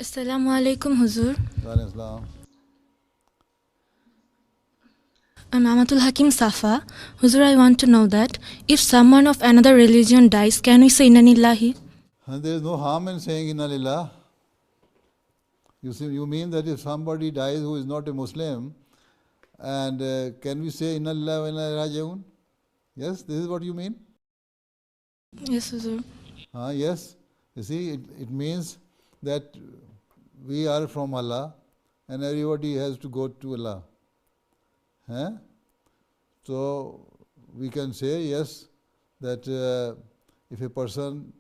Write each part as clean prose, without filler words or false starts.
Assalamu alaikum, Huzur. Waalaikum. I'm Amatul Hakim Safa. Huzur, I want to know that if someone of another religion dies, can we say Inna lillahi? There is no harm in saying Inna lillah. You mean that if somebody dies who is not a Muslim, and can we say Inna lillahi wa inna ilaihi raji'un? Yes, this is what you mean? Yes, Huzur. Yes. You see, it means that we are from Allah and everybody has to go to Allah. So we can say, yes, that if a person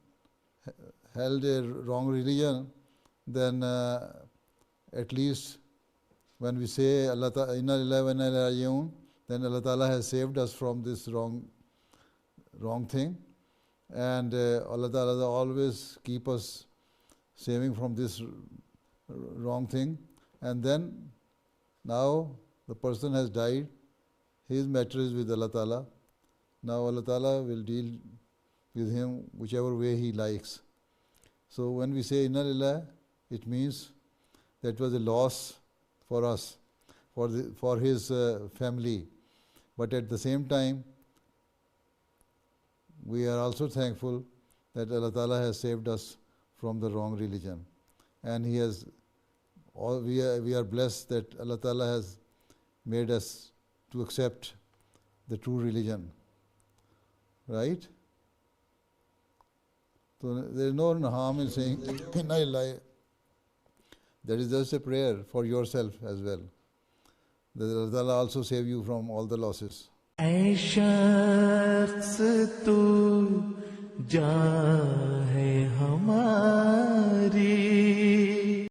held a wrong religion, then at least when we say Inna lillahi wa inna ilaihi raji'un, then Allah Ta'ala has saved us from this wrong thing. And Allah Ta'ala always keep us saving from this wrong thing. And then now the person has died, his matter is with Allah Ta'ala. Now Allah Ta'ala will deal with him whichever way He likes. So when we say Inna Lillahi, it means that was a loss for us, for his family. But at the same time, we are also thankful that Allah Ta'ala has saved us from the wrong religion. And we are blessed that Allah Ta'ala has made us to accept the true religion. Right? So there is no harm in saying Inna Lillahi. That is just a prayer for yourself as well. That Allah Ta'ala also save you from all the losses. ऐ शख्स तू जान है हमारी